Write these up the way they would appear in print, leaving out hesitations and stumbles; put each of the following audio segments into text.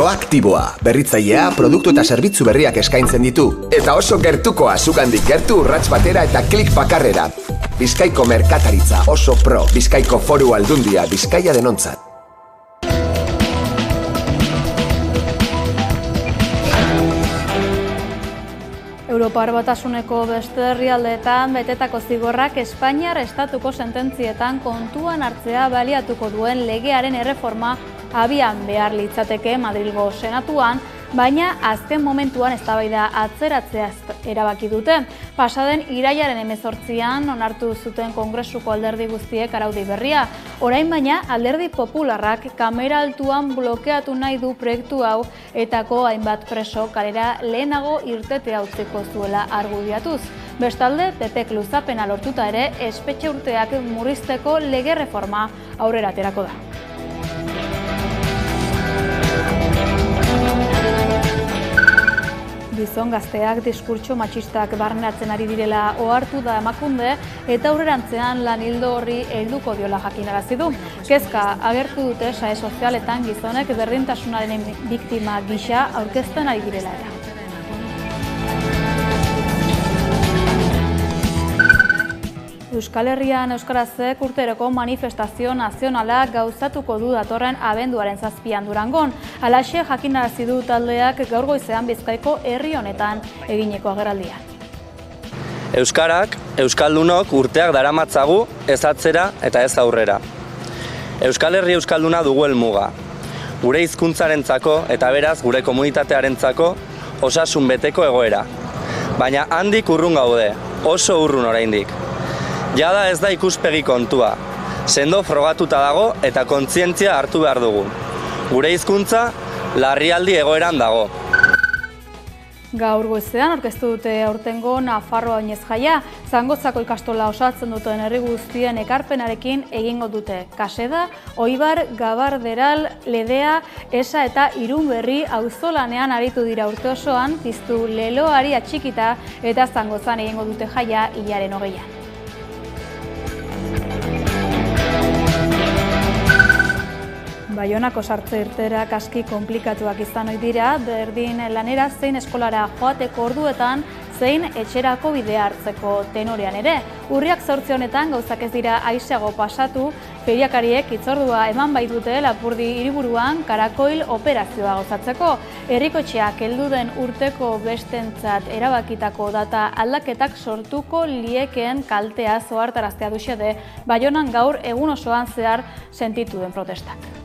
Proaktiboa, berritzailea, produktu eta zerbitzu berriak eskaintzen ditu. Eta oso gertukoa, zugandik gertu, urrats batera eta klik bakarrera. Bizkaiko merkataritza oso pro, Bizkaiko Foru Aldundia, Bizkaia denontzat. Europar Batasuneko beste herrialdeetan betetako zigorrak Espainiar estatuko sententzietan kontuan hartzea baliatuko duen legearen erreforma abian behar litzateke Madrilgo Senatuan, baina azken momentuan eztabaida atzeratzea erabaki dute. Pasaden irailaren 18an onartu zuten Kongresuko alderdi guztiek araudi berria. Orain baina alderdi popularrak kamera altuan blokeatu nahi du proiektu hau etako hainbat preso kalera lehenago irtetea utziko zuela argudiatuz. Bestalde, PPk luzapena lortuta ere, espetxe urteak murrizteko lege reforma aurrera aterako da. Gizon gazteak diskurtso matxistak barneratzen ari direla ohartu da Emakunde eta aurrerantzean lan ildo horri helduko diola jakinarazi du. Kezka agertu dute sare sozialetan gizonek berdintasunaren biktima gisa aurkezten ari direla era. Euskal Herrian euskarazek urteroko manifestazio nazionala gauzatuko du datorren abenduaren 7an Durangon. Halaxe jakinarazi du taldeak gaur goizean Bizkaiko herri honetan egineko agerraldian. Euskarak, euskaldunok urteak daramatzagu ez atzera eta ez aurrera. Euskal Herri euskalduna dugu helmuga. Gure hizkuntzarentzako eta beraz gure komunitatearentzako osasun beteko egoera. Baina handik urrun gaude, oso urrun oraindik. Jada ez da ikuspegi kontua, sendo frogatuta dago eta kontzientzia hartu behar dugu. Gure hizkuntza larrialdi egoeran dago. Gaur goizean aurkeztu dute aurtengo Nafarroa Oinez Jaia, Zangozako ikastola osatzen duten herri guztien ekarpenarekin egingo dute. Kaseda, Oibar, Gabarderal, Ledea, Esa eta Irunberri auzolanean aritu dira urte osoan, piztu leloari atxikita eta Zangozan egingo dute jaia hilaren 20an. Baionako sartze irteerak aski konplikatuak izan ohi dira, berdin lanera zein eskolara joateko orduetan, zein etxerako bidea hartzeko tenorean ere. Urriak 8 honetan gauzak ez dira aiseago pasatu, feriakariek hitzordua eman baitute Lapurdi hiriburuan karakoil operazioa gauzatzeko. Herrikotxeak heldu den urteko bestentzat erabakitako data aldaketak sortuko liekeen kaltea ohartaraztea du xede, Baionan gaur egun osoan zehar sentitu den protestak.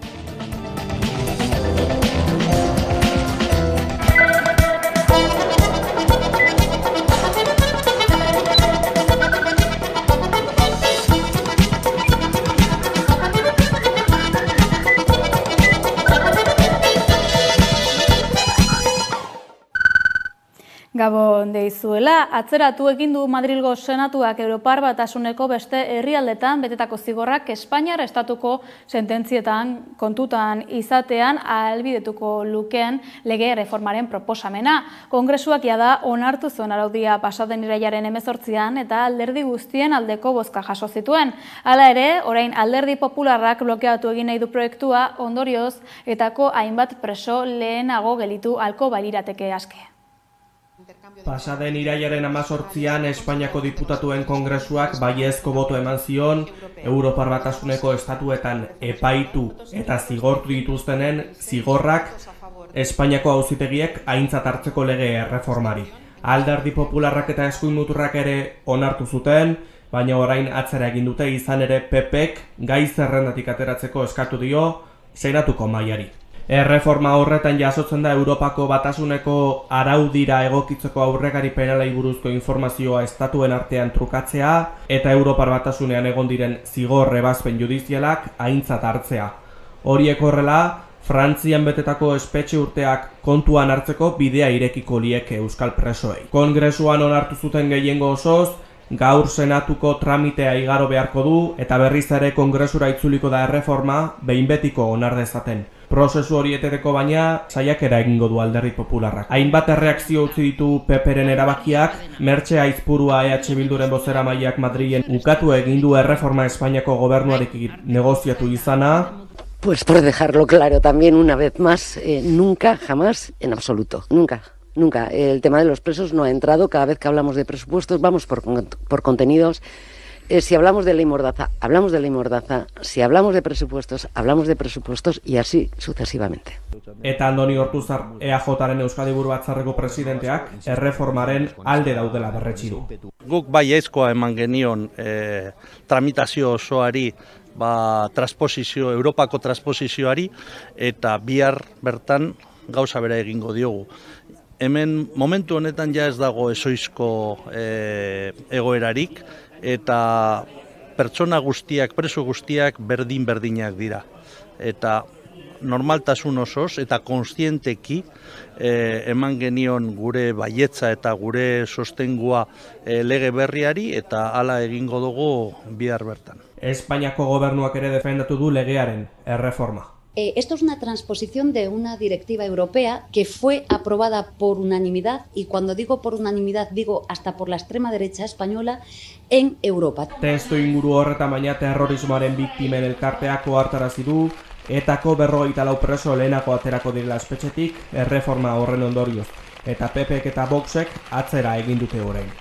Gabon deizuela, atzeratu egin du Madrilgo Senatuak Europar Batasuneko beste herrialdetan betetako zigorrak Espainiar estatuko sententzietan kontutan izatean ahalbidetuko lukeen lege reformaren proposamena. Kongresuak jada onartu zuen araudia pasaden irailaren 18an eta alderdi guztien aldeko bozka jaso zituen. Hala ere, orain alderdi popularrak blokeatu egin nahi du proiektua, ondorioz etako hainbat preso lehenago gelitu ahalko balirateke aske. Pasaden irailaren 18an Espainiako diputatuen kongresuak baiezko boto eman zion Europar Batasuneko estatuetan epaitu eta zigortu dituztenen zigorrak Espainiako auzitegiek aintzat hartzeko lege erreformari. Alderdi popularrak eta eskuin muturrak ere onartu zuten, baina orain atzera egin dute, izan ere PPk gai zerrendatik ateratzeko eskatu dio Senatuko mailari. Erreforma horretan jasotzen da Europako Batasuneko araudira egokitzeko aurrekari penalei buruzko informazioa estatuen artean trukatzea eta Europar Batasunean egon diren zigor ebazpen judizialak aintzat hartzea. Horiek horrela, Frantzian betetako espetxe urteak kontuan hartzeko bidea irekiko lieke euskal presoei. Kongresuan onartu zuten gehiengo osoz, gaur Senatuko tramitea igaro beharko du eta berriz ere kongresura itzuliko da erreforma behin betiko onar dezaten. Prozesu hori eteteko baina saiakera egingo du alderdi popularrak. Hainbat erreakzio utzi ditu PPren erabakiak, Mertxe Aizpurua EH Bilduren bozeramaileak Madrilen ukatu egin du erreforma Espainiako gobernuarekin negoziatu izana, Pues por dejarlo claro también una vez más, nunca, jamás, en absoluto, nunca. Nunca. El tema de los presos no ha entrado. Cada vez que hablamos de presupuestos vamos por contenidos. Si hablamos de ley mordaza, hablamos de ley mordaza. Si hablamos de presupuestos, hablamos de presupuestos y así sucesivamente. Eta Andoni Ortuzar EAJaren Euskadi Buru Batzarreko presidenteak erreformaren alde daudela berretsi du. Guk bai aizkoa eman genion tramitazio osoari, Europako transposizioari, eta bihar bertan gauza bera egingo diogu. Hemen momentu honetan ja ez dago ezoizko egoerarik, eta pertsona guztiak, preso guztiak berdinak dira. Eta normaltasun osoz eta konstienteki eman genion gure baietza eta gure sostengua lege berriari, eta hala egingo dugu bihar bertan. Espainiako gobernuak ere defendatu du legearen erreforma. Esto es una transposición de una directiva europea que fue aprobada por unanimidad, y cuando digo por unanimidad digo hasta por la extrema derecha española, en Europa. Testu inguru horretan baina terrorismoaren biktimen elkarteak ohartarazi du, etako 54 preso lehenako aterako direla espetxetik erreforma horren ondorioz, eta PPek eta Voxek atzera egin dute orain.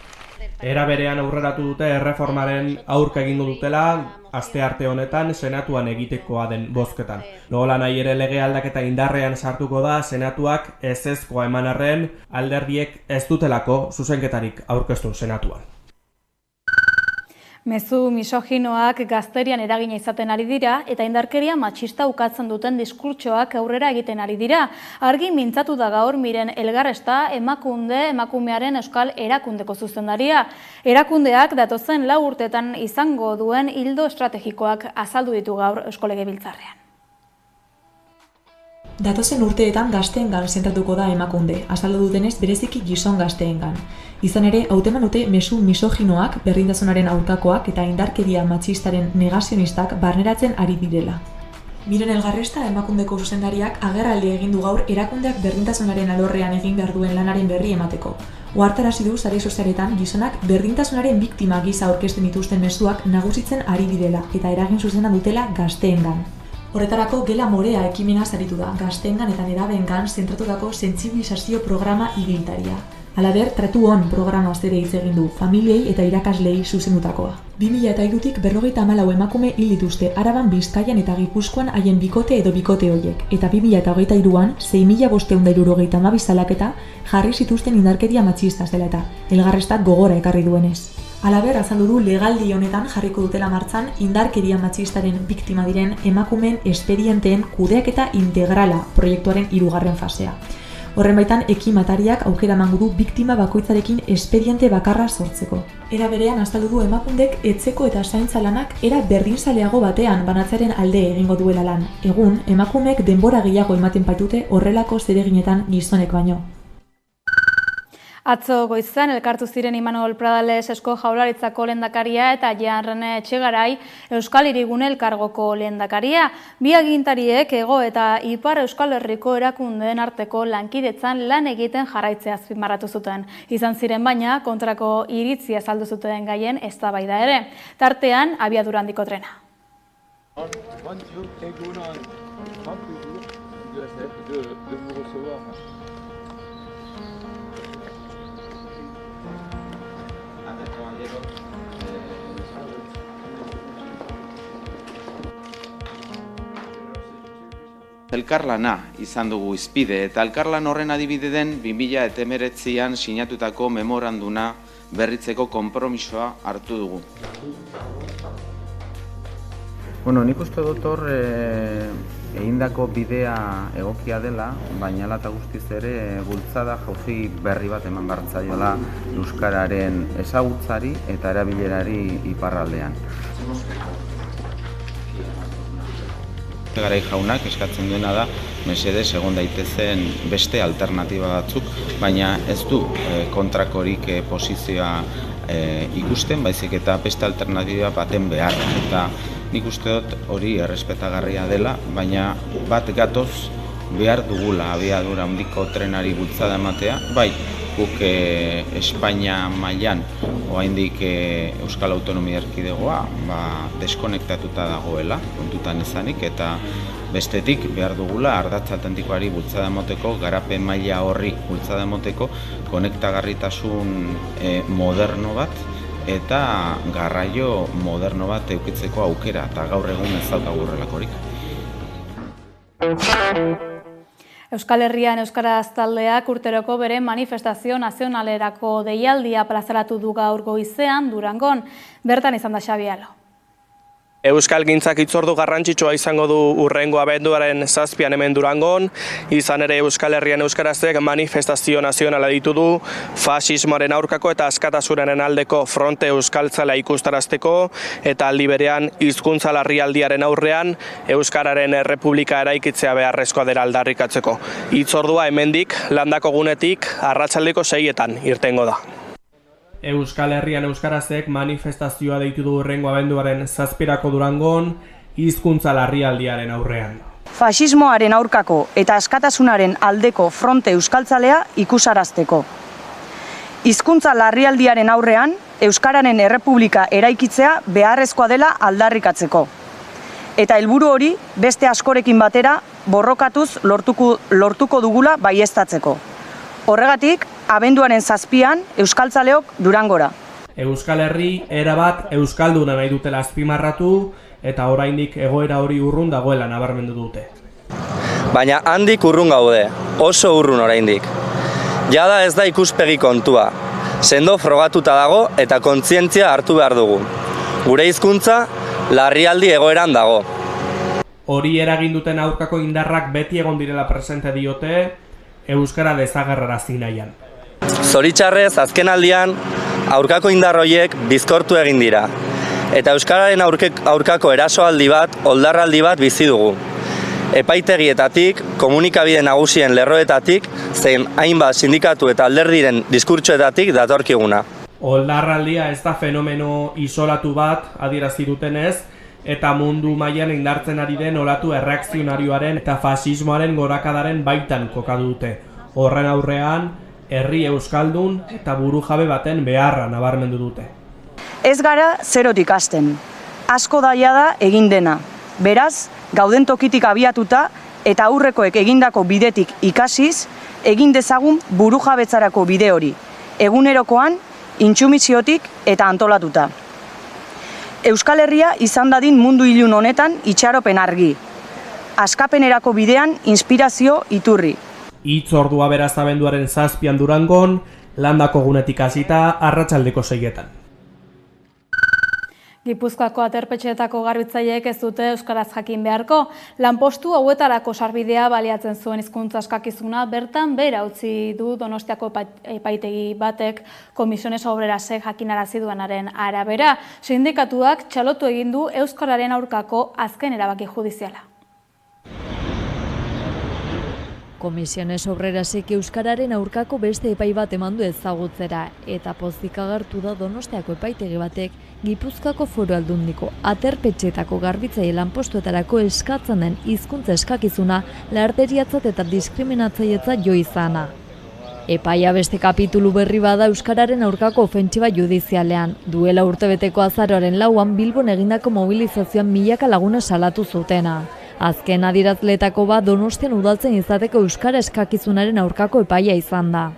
Era berean aurreratu dute erreformaren aurka egingo dutela astearte honetan senatuan egitekoa den bozketan. Nola nahi ere lege aldaketa indarrean sartuko da senatuak ezezkoa eman arren, alderdiek ez dutelako zuzenketarik aurkeztu senatuan. Mezu misoginoak gazterian eragina izaten ari dira eta indarkeria matxista ukatzen duten diskurtsoak aurrera egiten ari dira. Argi mintzatu da gaur Miren Elgarresta emakumearen euskal erakundeko zuzendaria. Erakundeak datozen 4 urteetan izango duen ildo estrategikoak azaldu ditu gaur Eusko Legebiltzarrean. Datozen urteetan gazteengan zentratuko da emakunde, azaldu dutenez bereziki gizon gazteengan. Izan ere, hauteman dute mezu misoginoak, berdintasunaren aurkakoak eta indarkeria matxistaren negazionistak barneratzen ari direla. Miren Elgarresta emakundeko zuzendariak agerraldi egin du gaur erakundeak berdintasunaren alorrean egin behar duen lanaren berri emateko. Ohartarazi du sare sozialetan gizonak berdintasunaren biktima gisa aurkezten dituzten mezuak nagusitzen ari direla eta eragin zuzena dutela gazteengan. Horretarako Gela Morea ekimena saritu da, gazteengan eta nerabeengan zentratutako sentsibilizazio programa ibiltaria. Halaber, Tratu On programa ere hitz egin du, familiei eta irakaslei zuzendutakoa. 2003tik 54 emakume hil dituzte Araban, Bizkaian eta Gipuzkoan haien bikote edo bikote horiek, eta 2023an 6.572 salaketa jarri zituzten indarkeria matxista zela eta Elgarrestak gogora ekarri duenez. Halaber, azaldu du legaldi honetan jarriko dutela martzan indarkeria matxistaren biktima diren emakumeen espedienteen kudeaketa integrala proiektuaren 3. fasea. Horren baitan, ekimatariak aukera emango du biktima bakoitzarekin espediente bakarra sortzeko. Era berean azaldu du emakundek etxeko eta zaintza lanak era berdinzaleago batean banatzearen alde egingo duela lan. Egun, emakumeek denbora gehiago ematen baitute horrelako zereginetan gizonek baino. Atzo goizean elkartu ziren Imanol Pradales Eusko Jaurlaritzako lehendakaria eta Jean René Etxegarai Euskal Hirigune Elkargoko lehendakaria. Bi agintariek Hego eta Ipar Euskal Herriko erakundeen arteko lankidetzan lan egiten jarraitzea azpimarratu zuten. Izan ziren baina kontrako iritzia azaldu zuten gaien eztabaida ere. Tartean abiadura handiko trena. Elkarlana izan dugu izpide eta elkarlan horren adibide den 2019an sinatutako memoranduna berritzeko konpromisoa hartu dugu. Nik uste dut hor egindako bidea egokia dela, baina hala eta guztiz ere bultzada jauzi berri bat eman behar zaiola euskararen ezagutzari eta erabilerari iparraldean. Garai jaunak eskatzen duena da mesedez egon daitezen beste alternatiba batzuk, baina ez du kontrakorik posizioa ikusten, baizik eta beste alternatiba baten behar. Eta nik uste dut hori errespetagarria dela, baina bat gatoz behar dugula abiadura handiko trenari bultzada ematea, bai guk Espainia mailan oraindik Euskal Autonomia Erkidegoa deskonektatuta dagoela kontutan izanik, eta Bestetik, behar dugula ardatz atlantikoari bultzada emoteko, garapen maila horri bultzada emoteko, konektagarritasun moderno bat, eta garraio moderno bat eukitzeko aukera, eta gaur egun ez daukagu horrelakorik. Euskal Herrian Euskaraz taldeak urteroko bere manifestazio nazionalerako deialdia plazaratu du gaur goizean Durangon. Bertan izan da Xabi Alo. Euskalgintzak hitzordu garrantzitsua izango du hurrengo abenduaren 7 hemen Durangon, izan ere Euskal Herrian Euskarazek manifestazio nazionala ditu du, fasismoaren aurkako eta askatasunaren aldeko fronte euskaltzala ikustarazteko, eta aldi berean hizkuntza larrialdiaren aurrean Euskararen Errepublika eraikitzea beharrezkoa dela aldarrikatzeko. Hitzordua hemendik landako gunetik arratsaldeko 6etan irtengo da. Euskal Herrian Euskarazek manifestazioa deitu du hurrengo abenduaren 7 Durangon, hizkuntza larrialdiaren aurrean. Fasismoaren aurkako eta askatasunaren aldeko fronte euskaltzalea ikusarazteko. Hizkuntza larrialdiaren aurrean, Euskararen Errepublika eraikitzea beharrezkoa dela aldarrikatzeko. Eta helburu hori beste askorekin batera borrokatuz lortuko dugula baieztatzeko. Horregatik, abenduaren 7an euskaltzaleok Durangora. Euskal Herri erabat euskalduna nahi dutela azpimarratu eta oraindik egoera hori urrun dagoela nabarmendu dute. Baina handik urrun gaude, oso urrun oraindik. Jada ez da ikuspegi kontua. Sendo frogatuta dago eta kontzientzia hartu behar dugu. Gure hizkuntza larrialdi egoeran dago. Hori eragin duten aurkako indarrak beti egon direla presente diote, euskara desagerrarazi nahian. Zoritxarrez, azken aldian, aurkako indar horiek bizkortu egin dira. Eta euskararen aurkako erasoaldi bat, oldarraldi bat bizi dugu. Epaitegietatik, komunikabide nagusien lerroetatik, zein hainbat sindikatu eta alderdiren diskurtsoetatik datorkiguna. Oldarraldia ez da fenomeno isolatu bat, adierazi dutenez, eta mundu mailan indartzen ari den olatu erreakzionarioaren eta fasismoaren gorakadaren baitan kokatu dute. Horren aurrean, herri euskaldun eta burujabe baten beharra nabarmendu dute. Ez gara zerotik hasten. Asko daia da egin dena. Beraz, gauden tokitik abiatuta eta aurrekoek egindako bidetik ikasiz, egin dezagun burujabetzarako bide hori. Egunerokoan, intsumisiotik eta antolatuta. Euskal Herria izan dadin mundu ilun honetan itxaropen argi. Askapenerako bidean inspirazio iturri. Hitzordua beraz abenduaren 7an Durangon, landako gunetik hasita arratsaldeko 6etan. Gipuzkoako aterpetxeetako garbitzaileek ez dute euskaraz jakin beharko. Lanpostu hauetarako sarbidea baliatzen zuen hizkuntza eskakizuna bertan behera utzi du Donostiako epaitegi batek Comisiones Obrerasek jakinarazi duenaren arabera. Sindikatuak txalotu egin du euskararen aurkako azken erabaki judiziala. Comisiones Obrerasek euskararen aurkako beste epai bat eman du ezagutzera eta pozik agertu da Donostiako epaitegi batek Gipuzkoako Foru Aldundiko aterpetxeetako garbitzaile lanpostuetarako eskatzen den hizkuntza eskakizuna larderiatzat eta diskriminatzailetzat jo izana. Epaia beste kapitulu berri bada euskararen aurkako ofentsiba judizialean. Duela urtebeteko azaroaren 4an Bilbon egindako mobilizazioan milaka laguna salatu zutena. Azken adierazleetako bat Donostian udaltzen izateko euskara eskakizunaren aurkako epaia izan da.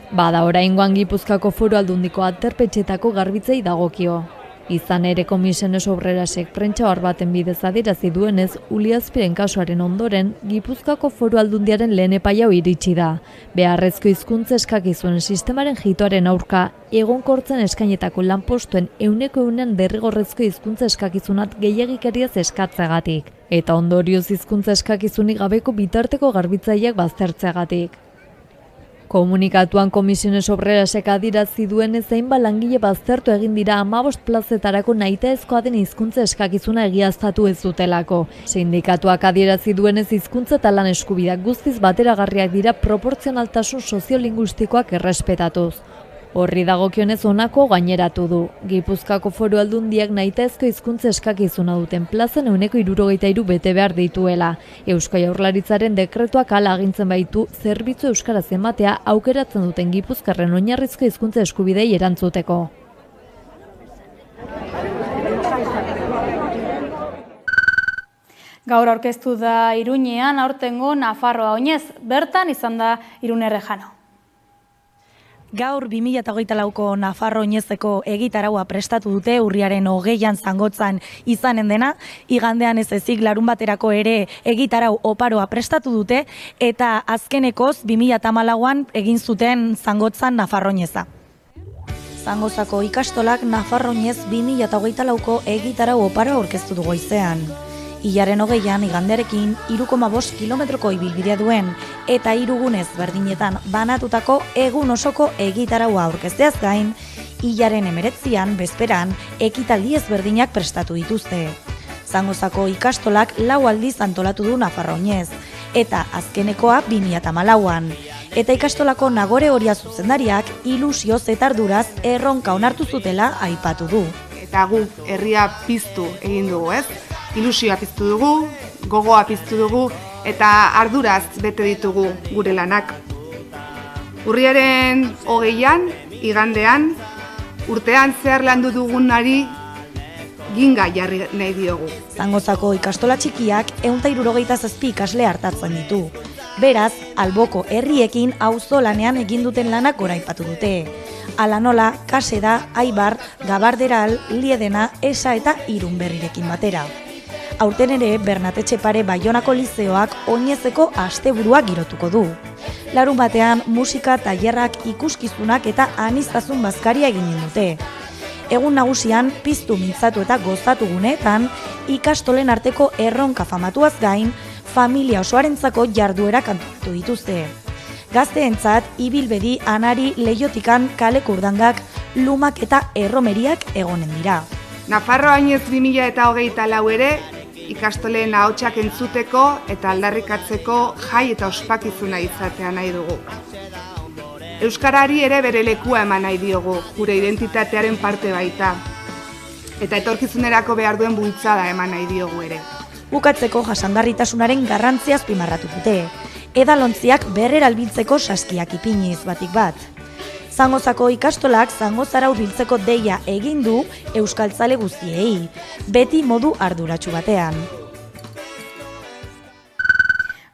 Bada oraingoan Gipuzkoako Foru Aldundiko aterpetxeetako garbitzei dagokio. Izan ere Comisiones Obrerasek prentsa baten bidez adierazi duenez, Uliazpiren kasuaren ondoren, Gipuzkoako Foru Aldundiaren lehen epaia iritsi da. Beharrezko hizkuntza eskakizuen sistemaren jitoaren aurka, egonkortzen eskainetako lanpostuen 100% derrigorrezko hizkuntza eskakizunat gehiegikeriaz eskatzeagatik. Eta ondorioz hizkuntza eskakizunik gabeko bitarteko garbitzaileak baztertzeagatik. Komunikatuan Comisiones Obrerasek adierazi duenez hainbat langile baztertu egin dira 15 plazetarako nahitaezkoa den hizkuntza eskakizuna egiaztatu ez dutelako. Sindikatuak adierazi duenez hizkuntza eta lan eskubideak guztiz bateragarriak dira proportzionaltasun soziolinguistikoak errespetatuz. Horri dagokionez honako gaineratu du. Gipuzkoako Foru Aldundiak nahitaezko hizkuntza eskakizuna duten plazen 163 bete behar dituela. Eusko Jaurlaritzaren dekretuak hala agintzen baitu zerbitzu euskaraz ematea aukeratzen duten gipuzkarren oinarrizko hizkuntza eskubidei erantzuteko. Gaur aurkeztu da Iruñean aurtengo Nafarroa oinez, bertan izan da Irune Rejano. Gaur 2024ko Nafarro oinezeko egitaraua prestatu dute urriaren 20an Zangotzan izanen dena, igandean ez ezik larun baterako ere egitarau oparoa prestatu dute eta azkenekoz 2014an egin zuten Zangotzan Nafarro oineza. Zangozako ikastolak Nafarro oinez 2024ko egitarau oparoa aurkeztu du goizean. Ilaren 20an igandearekin 3,5 kilometroko ibilbidea duen eta 3 gunez berdinetan banatutako egun osoko egitaraua aurkezteaz gain, ilaren 19an bezperan ekitaldi ezberdinak prestatu dituzte. Zangozako ikastolak 4 aldiz antolatu du Nafarro oinez eta azkenekoa 2014an. Eta ikastolako Nagore Oria zuzendariak ilusioz eta arduraz erronka onartu zutela aipatu du. Eta gu herria piztu egin dugu, ez? Ilusioa piztu dugu, gogoa piztu dugu eta arduraz bete ditugu gure lanak. Urriaren 20an, igandean, urtean zehar landu dugunari ginga jarri nahi diogu. Zangozako ikastola txikiak 167 ikasle hartatzen ditu. Beraz, alboko herriekin auzolanean egin duten lanak goraipatu dute. Hala nola, Kaseda, Aibar, Gabarderal, Liedena, Esa eta Irunberrirekin batera. Aurten ere, Bernatetxe Pare Baionako lizeoak oinezeko asteburua girotuko du. Larun batean, musika, tailerrak, ikuskizunak eta aniztasun bazkaria egin dute. Egun nagusian, piztu mintzatu eta gozatu guneetan, ikastolen arteko erronka famatuaz gain, familia osoarentzako jarduerak antolatu dituzte. Gazteentzat, ibilbedi, anari, leiotikan, kaleko urdangak, lumak eta erromeriak egonen dira. Nafarroa oinez 2024 ere, ikastoleen ahotsak entzuteko eta aldarrikatzeko jai eta ospakizuna izatea nahi dugu. Euskarari ere bere lekua eman nahi diogu, gure identitatearen parte baita. Eta etorkizunerako behar duen bultzada eman nahi diogu ere. Bukatzeko jasangarritasunaren garrantzia azpimarratu dute. Edalontziak berrera biltzeko saskiak ipiniz batik bat. Zangozako ikastolak Zangozarau biltzeko deia egin du euskaltzale guztiei, beti modu arduratsu batean.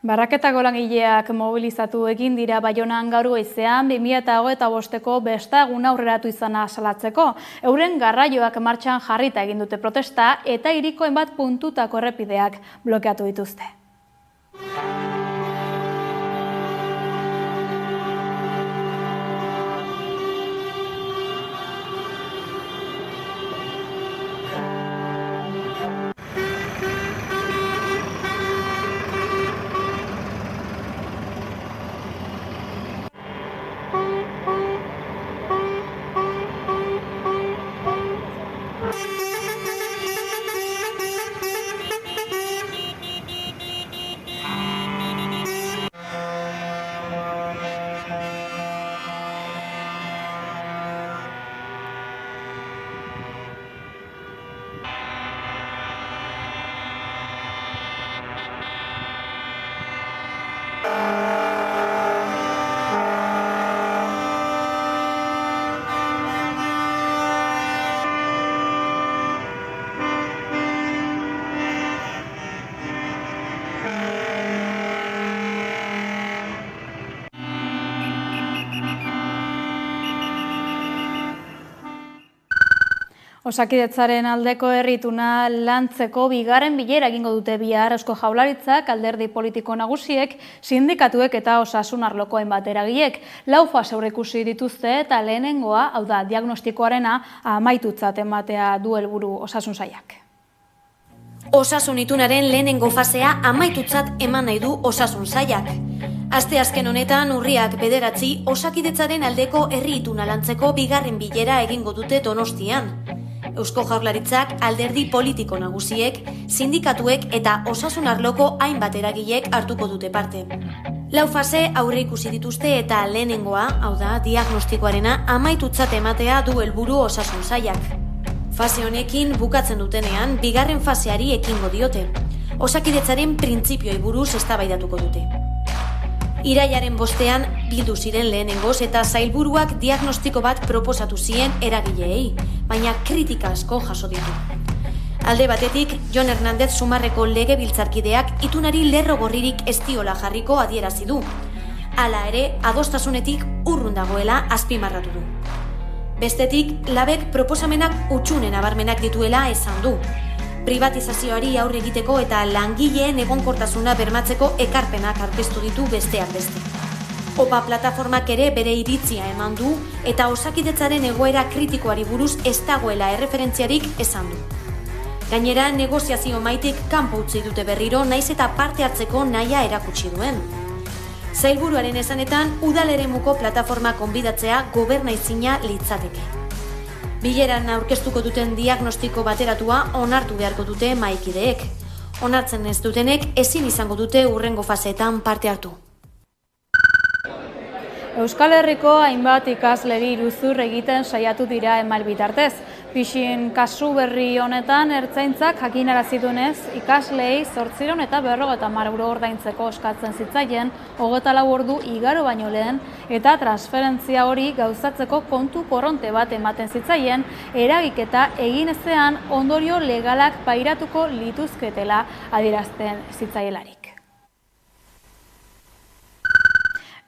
Barraketako langileak mobilizatu egin dira Baionan gaur goizean 2025ko besta egun aurreratu izana salatzeko. Euren garraioak martxan jarrita egin dute protesta eta hiriko hainbat puntutako errepideak blokeatu dituzte. Osakidetzaren aldeko herrituna lantzeko bigarren bilera egingo dute bihar Eusko Jaurlaritzak, alderdi politiko nagusiek, sindikatuek eta osasun arloko hainbat eragilek. 4 fase aurreikusi dituzte eta lehenengoa, hau da, diagnostikoarena amaitutzat ematea du helburu osasun sailak. Osasun itunaren lehenengo fasea amaitutzat eman nahi du osasun sailak. Asteazken honetan urriak 9 Osakidetzaren aldeko herri ituna lantzeko bigarren bilera egingo dute Donostian. Eusko Jaurlaritzak, alderdi politiko nagusiek, sindikatuek eta osasun arloko hainbat eragilek hartuko dute parte. 4 fase aurreikusi dituzte eta lehenengoa, hau da, diagnostikoarena amaitutzat ematea du helburu osasun sailak. Fase honekin bukatzen dutenean, bigarren faseari ekingo diote. Osakidetzaren printzipioei buruz eztabaidatuko dute. Irailaren 5ean bildu ziren lehenengoz eta sailburuak diagnostiko bat proposatu zien eragileei, baina kritika asko jaso ditu. Alde batetik, Jon Hernández Sumarreko legebiltzarkideak itunari lerro gorririk ez diola jarriko adierazi du. Hala ere, adostasunetik urrun dagoela azpimarratu du. Bestetik, labek proposamenak utxune nabarmenak dituela esan du. Privatizazioari aurre egiteko eta langileen egonkortasuna bermatzeko ekarpenak aurkeztu ditu besteak beste. OPA plataformak ere bere iritzia eman du eta Osakidetzaren egoera kritikoari buruz ez dagoela erreferentziarik esan du. Gainera, negoziazio maitik kanpo utzi dute berriro naiz eta parte hartzeko nahia erakutsi duen. Sailburuaren esanetan, udaleremuko plataforma konbidatzea gobernaezina litzateke. Bileran aurkeztuko duten diagnostiko bateratua onartu beharko dute mahaikideek. Onartzen ez dutenek ezin izango dute hurrengo faseetan parte hartu. Euskal Herriko hainbat ikasleri iruzur egiten saiatu dira emal bitartez. Pixin kasu berri honetan ertzaintzak jakinarazi duenez, ikasleei 850 euro ordaintzeko eskatzen zitzaien 24 ordu igaro baino lehen eta transferentzia hori gauzatzeko kontu korronte bat ematen zitzaien eragiketa egin ezean ondorio legalak pairatuko lituzketela adierazten zitzaielarik.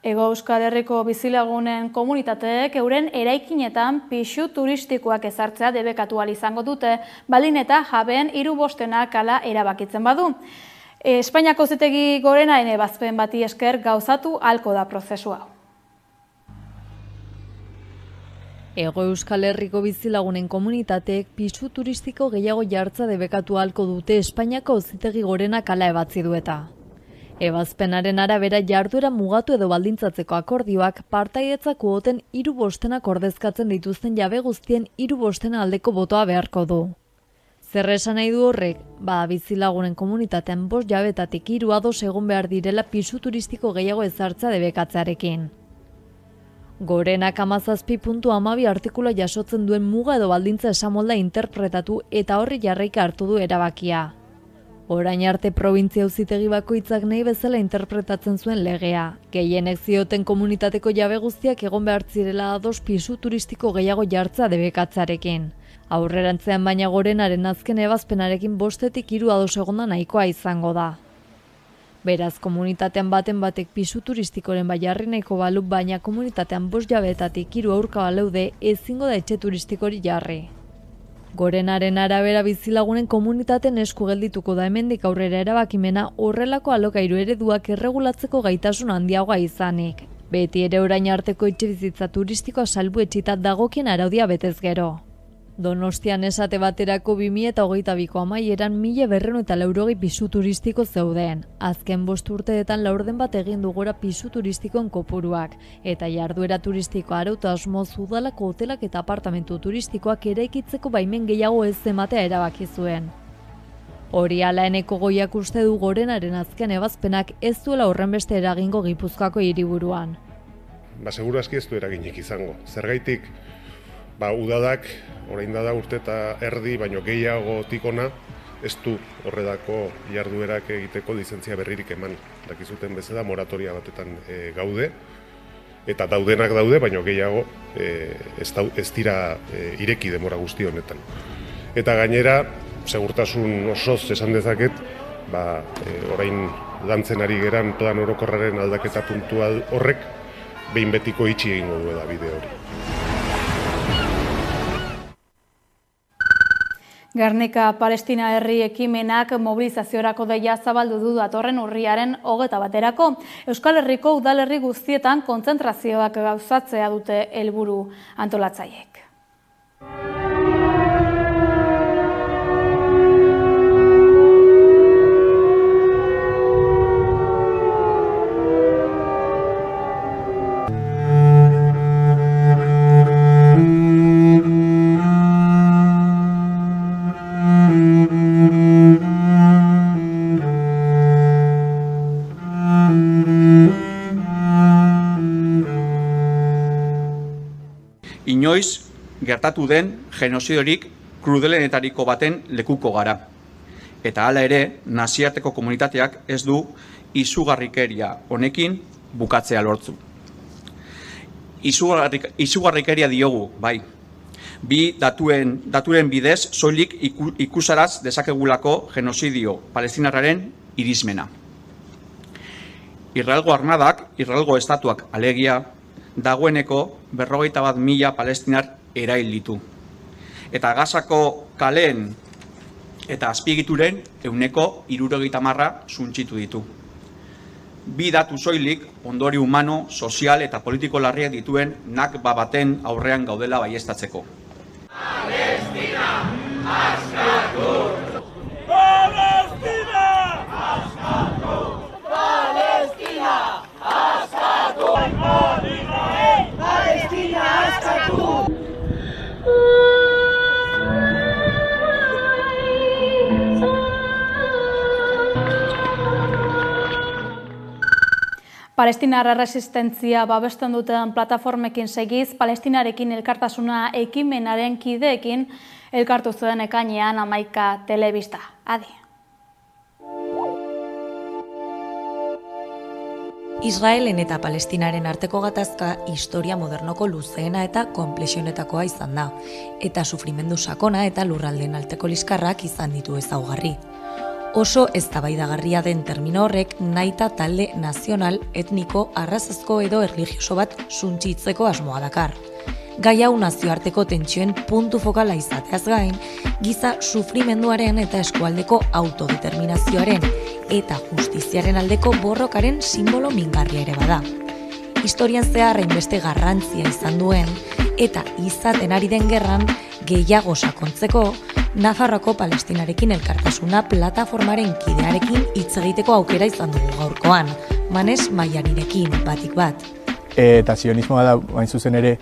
Hego Euskal Herriko bizilagunen komunitateek euren eraikinetan pisu turistikoak ezartzea debekatu ahal izango dute, baldin eta jabeen 3/5 hala erabakitzen badu. Espainiako Auzitegi Gorenaren ebazpen bati esker gauzatu ahalko da prozesu hau. Hego Euskal Herriko bizilagunen komunitateek pisu turistiko gehiago jartza debekatu ahalko dute Espainiako Auzitegi Gorenak hala ebatzi du eta. Ebazpenaren arabera jarduera mugatu edo baldintzatzeko akordioak partaidetzak kuoten 3/5 ordezkatzen dituzten jabe guztien 3/5 aldeko botoa beharko du. Zer esan nahi du horrek? Bizilagunen komunitatean 5 jabetatik 3 ados egon behar direla pisu turistiko gehiago ezartzea debekatzearekin. Gorenak 17.12 artikula jasotzen duen muga edo baldintza esamolda interpretatu eta horri jarraika hartu du erabakia. Orain arte probintzia auzitegi bakoitzak nahi bezala interpretatzen zuen legea. Gehienek zioten komunitateko jabe guztiak egon behar zirela ados pisu turistiko gehiago jartza debekatzarekin. Aurrerantzean baina Gorenaren azken ebazpenarekin 5-tik 3 ados egonda nahikoa izango da. Beraz, komunitatean baten batek pisu turistikoren jarri nahiko balu, baina komunitatean 5 jabetatik 3 aurka baleude ezingo da etxe turistikori jarri. Gorenaren arabera bizilagunen komunitateen esku geldituko da hemendik aurrera erabakimena horrelako alokairu ereduak erregulatzeko gaitasun handiagoa izanik. Beti ere orain arteko etxebizitza turistikoa salbuetsita dagokien araudia betez gero. Donostian esate baterako 2022ko amaieran 1.280 pisu turistiko zeuden. Azken 5 urteetan laurden bat egin du gora pisu turistikoen kopuruak, eta jarduera turistikoa arautu asmoz udalako hotelak eta apartamentu turistikoak eraikitzeko baimen gehiago ez ematea erabaki zuen. Hori hala Eneko Goiak uste du Gorenaren azken ebazpenak ez duela horrenbeste eragingo Gipuzkoako hiriburuan. Seguru aski ez du eraginik izango. Zergaitik, udadak, orain da urte eta erdi, baino gehiago tikona, ez du horredako jarduerak egiteko lizentzia berririk eman. Dakizuten bezala moratoria batetan gaude, eta daudenak daude, baino gehiago ez dira ireki denbora guzti honetan. Eta gainera, segurtasun osoz esan dezaket, orain lantzen ari geran plan orokorraren aldaketa puntual horrek, behin betiko itxi egingo duela bide hori. Gernika Palestina herri ekimenak mobilizaziorako deia zabaldu du datorren urriaren 21erako. Euskal Herriko udalerri guztietan kontzentrazioak gauzatzea dute helburu antolatzaileek. Inoiz gertatu den genozidorik krudelenetariko baten lekuko gara. Eta hala ere, nazioarteko komunitateak ez du izugarrikeria honekin bukatzea lortzu. Izugarrikeria diogu, bai. Bi daturen bidez soilik ikusaraz dezakegulako genozidio palestinarraren irismena. Israelgo armadak, Israelgo estatuak alegia, dagoeneko 51.000 palestinar erail ditu. Eta Gazako kaleen eta azpiegituren 70% suntsitu ditu. Bi datu soilik ondori humano, sozial eta politiko larriak dituen nakba baten aurrean gaudela baieztatzeko. Palestina, askatu! Palestina, askatu! Palestina, askatu! Palestina, askatu! Palestinar erresistentzia babesten duten plataformekin segiz, Palestinarekin elkartasuna ekimenaren kideekin elkartu zuen ekainean 11 telebista. Adi. Israelen eta Palestinaren arteko gatazka historia modernoko luzeena eta konplexionetakoa izan da, eta sufrimendu sakona eta lurraldeen arteko liskarrak izan ditu ezaugarri. Oso eztabaidagarria den termino horrek nahita talde nazional, etniko, arrazazko edo erlijioso bat suntsitzeko asmoa dakar. Gai hau nazioarteko tentsioen puntu fokala izateaz gain, giza sufrimenduaren eta eskualdeko autodeterminazioaren eta justiziaren aldeko borrokaren simbolo mingarria ere bada. Historian zehar hainbeste garrantzia izan duen eta izaten ari den gerran gehiago sakontzeko, Nafarroako Palestinarekin elkartasuna plataformaren kidearekin hitz egiteko aukera izan dugu gaurkoan, Manes Maianirekin batik bat. Eta sionismoa da, hain zuzen ere,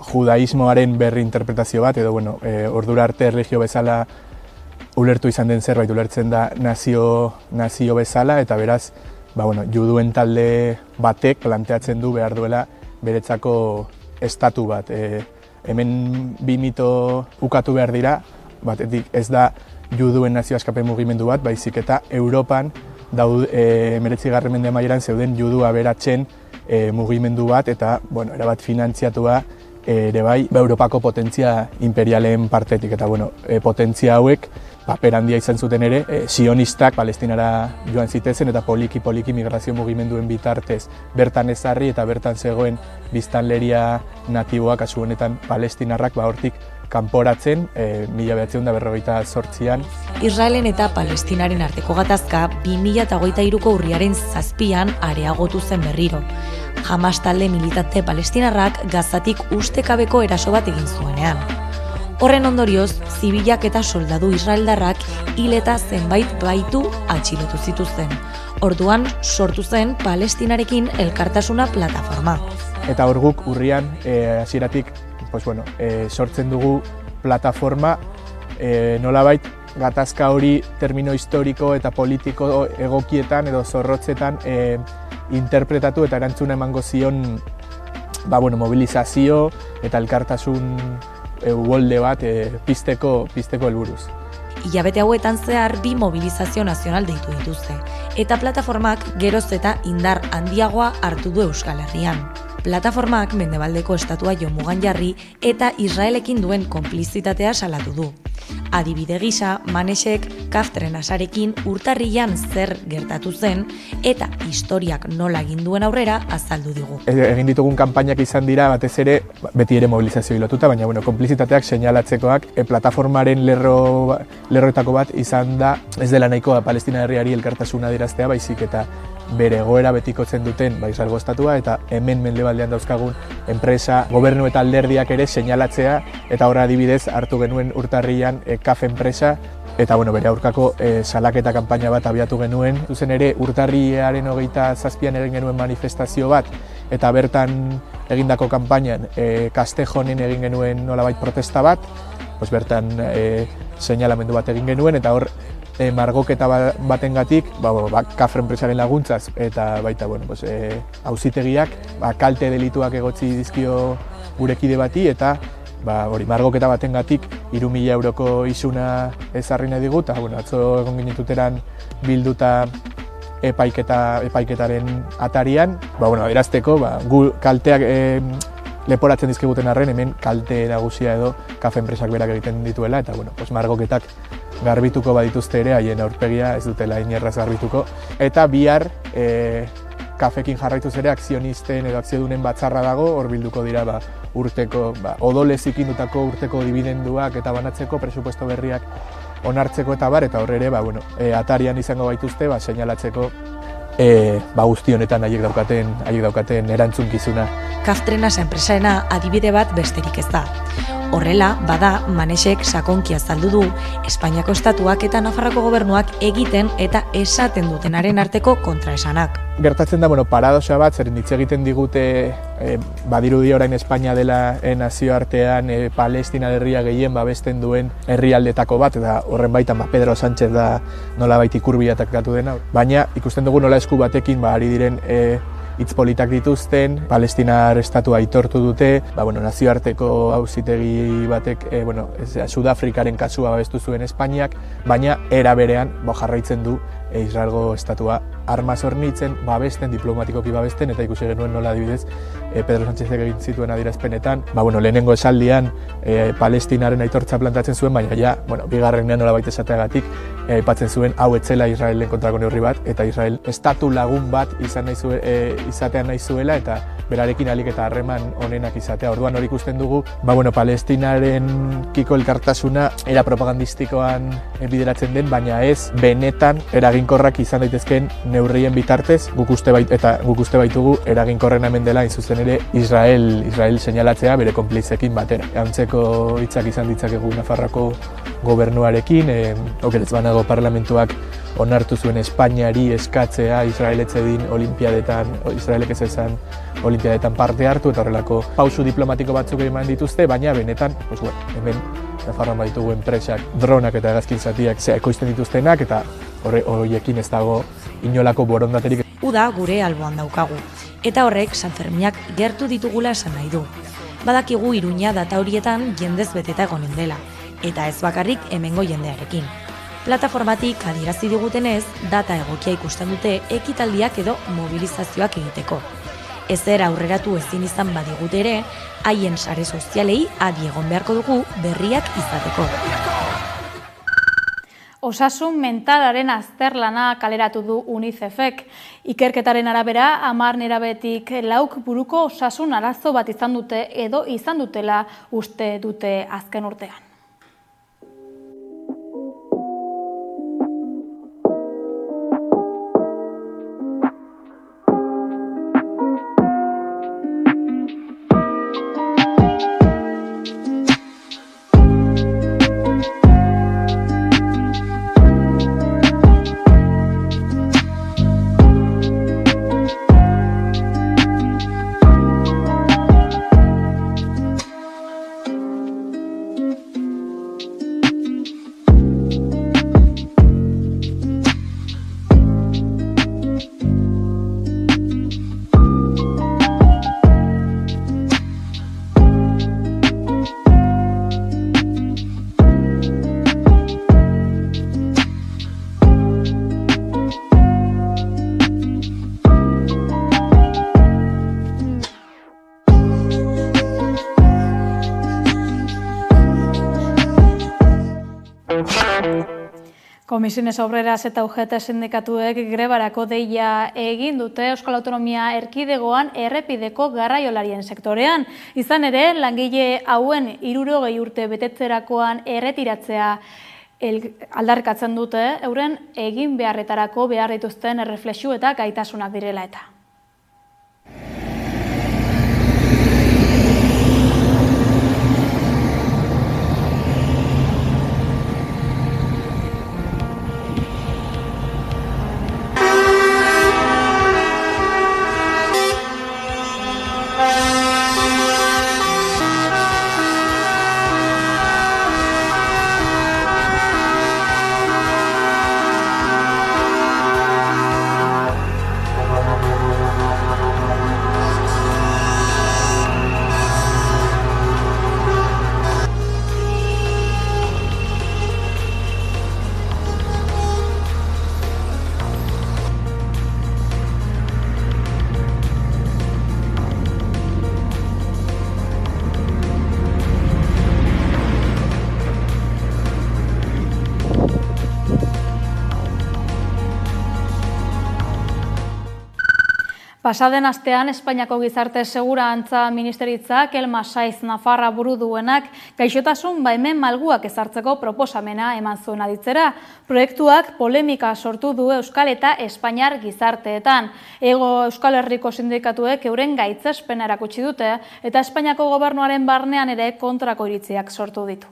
judaismoaren berri interpretazio bat, edo ordura arte erlijio bezala ulertu izan den zerbait ulertzen da nazio bezala, eta beraz, juduen talde batek planteatzen du behar duela beretzako estatu bat. Hemen bi mito ukatu behar dira, batetik ez da juduen nazio askapen mugimendu bat, baizik eta Europan 19. mende amaieran zeuden judu aberatsen mugimendu bat, eta erabat finantziatua ere bai Europako potentzia imperialen partetik, eta potentzia hauek paper handia izan zuten ere, sionistak Palestinara joan zitezen eta poliki migrazio mugimenduen bitartez bertan ezarri eta bertan zegoen biztanleria natiboak, kasu honetan palestinarrak hortik kanporatzen 1948an. Israelen eta Palestinaren arteko gatazka 2023ko urriaren 7an areagotu zen berriro. Hamas talde militante palestinarrak Gazatik ustekabeko eraso bat egin zuenean. Horren ondorioz, zibilak eta soldadu israeldarrak hil eta zenbait baitu atxilotu zituzten. Orduan sortu zen Palestinarekin elkartasuna plataforma. Eta hor guk urrian hasieratik sortzen dugu plataforma, nolabait gatazka hori termino historiko eta politiko egokietan edo zorrotzetan interpretatu eta erantzuna emango zion mobilizazio eta elkartasun uholde bat pizteko helburuz. Hilabete hauetan zehar 2 mobilizazio nazional deitu dituzte, eta plataformak geroz eta indar handiagoa hartu du Euskal Herrian. Plataformak mendebaldeko estatua jomugan jarri eta Israelekin duen konplizitatea salatu du. Adibide gisa, Manesek Kaftren asarekin urtarrilan zer gertatu zen eta historiak nola egin duen aurrera azaldu digu. Egin ditugun kanpainak izan dira batez ere, beti ere mobilizazio lotuta, baina konplizitateak seinalatzekoak plataformaren lerroetako bat izan da, ez dela nahikoa Palestina herriari elkartasuna adieraztea, baizik eta bere egoera betikotzen duten Israelgo estatua eta hemen mendebaldean dauzkagun enpresa, gobernu eta alderdiak ere seinalatzea, eta horra adibidez hartu genuen urtarrilan KAF enpresa eta bere aurkako salaketa kanpaina bat abiatu genuen. Zuzen ere urtarriaren 27an egin genuen manifestazio bat eta bertan egindako kanpainan Castejonen egin genuen nolabait protesta bat, bertan seinalamendu bat egin genuen eta hor margoketa batengatik, KAF enpresaren laguntzaz eta baita auzitegiak kalte delituak egotzi dizkio gure kide bati eta margoketa batengatik 3.000 euroko isuna ezarri nahi digu, eta atzo egon ginituteran bilduta epaiketaren atarian, erazteko gu kalteak leporatzen dizkiguten arren, hemen kalte nagusia edo kafe enpresak berak egiten dituela, eta margoketak garbituko badituzte ere, haien aurpegia ez dutela inerraz garbituko. Eta bihar kafekin jarraituz ere akzionisten edo akziodunen batzarra dago, hor bilduko dira urteko, odolez ikindutako urteko dividenduak eta banatzeko, presupuesto berriak onartzeko eta bar, eta horre ere, atarian izango baituzte, seinalatzeko guzti honetan haiek daukaten erantzunkizuna. Kaftrenas enpresaena adibide bat besterik ez da. Horrela, bada, Manesek sakonki azaldu du, Espainiako estatuak eta Nafarroko gobernuak egiten eta esaten dutenaren arteko kontraesanak. Gertatzen da, paradoxa bat, zeren hitz egiten digute, badirudi orain Espainia dela nazioartean Palestina herria gehien babesten duen herrialdetako bat, eta horren baitan Pedro Sánchez da nolabait ikurbilatakatu dena. Baina ikusten dugu nola esku batekin ari diren hitz politak dituzten, Palestinar estatua aitortu dute, nazioarteko auzitegi batek Sudafrikaren kasua babestu zuen Espainiak, baina era berean jarraitzen du Israelgo estatua armaz hornitzen, babesten, diplomatikoki babesten, eta ikusi genuen nola adibidez Pedro Sánchezek egin zituen adierazpenetan. Lehenengo esaldian Palestinaren aitortza plantatzen zuen, baina bigarrenean nolabait esateagatik aipatzen zuen hau etzela Israelen kontrako neurri bat, eta Israel estatu lagun bat izatean nahi zuela, eta berarekin ahalik eta harreman onenak izatea. Orduan hori ikusten dugu, Palestinaren kiko elkartasuna era propagandistikoan bideratzen den, baina ez benetan eraginkorrak izan daitezkeen neurrien bitartez, guk uste baitugu eraginkorren hemen dela zuzen ere Israel seinalatzea bere konplizekin batera. Antzeko hitzak izan ditzakegu Nafarroko gobernuarekin, okerez banago parlamentuak onartu zuen Espainiari eskatzea Israel etzedin Israelek ez ezan olimpiadetan parte hartu, eta horrelako pausu diplomatiko batzuk eman dituzte, baina benetan, hemen Nafarroan baditugu enpresak, dronak eta hegazkin zatiak ekoizten dituztenak, eta horiekin ez dago inolako borondaterik. Uda gure alboan daukagu, eta horrek Sanferminak gertu ditugula esan nahi du. Badakigu Iruña data horietan jendez beteta egonen dela, eta ez bakarrik hemengo jendearekin. Plataformatik adierazi digutenez, data egokia ikusten dute ekitaldiak edo mobilizazioak egiteko. Ezer aurreratu ezin izan badigute ere, haien sare sozialei adi egon beharko dugu berriak izateko. Osasun mentalaren azterlana kaleratu du UNICEFek. Ikerketaren arabera, 10 nerabetik 4 buruko osasun arazo bat izan dute edo izan dutela uste dute azken urtean. Komisiones Obreras eta UGT sindikatuek grebarako deia egin dute Euskal Autonomia Erkidegoan errepideko garraiolarien sektorean. Izan ere, langile hauen 60 urte betetzerakoan erretiratzea aldarrikatzen dute, euren egin beharretarako behar dituzten erreflexu eta gaitasunak direla eta. Pasaden astean, Espainiako Gizarte Segurantza Ministeritzak Elma Saiz Nafarra buru duenak gaixotasun baimen malguak ezartzeko proposamena eman zuen aditzera. Proiektuak polemika sortu du Euskal eta Espainiar gizarteetan. Hego Euskal Herriko sindikatuek euren gaitzespena erakutsi dute eta Espainiako gobernuaren barnean ere kontrako iritziak sortu ditu.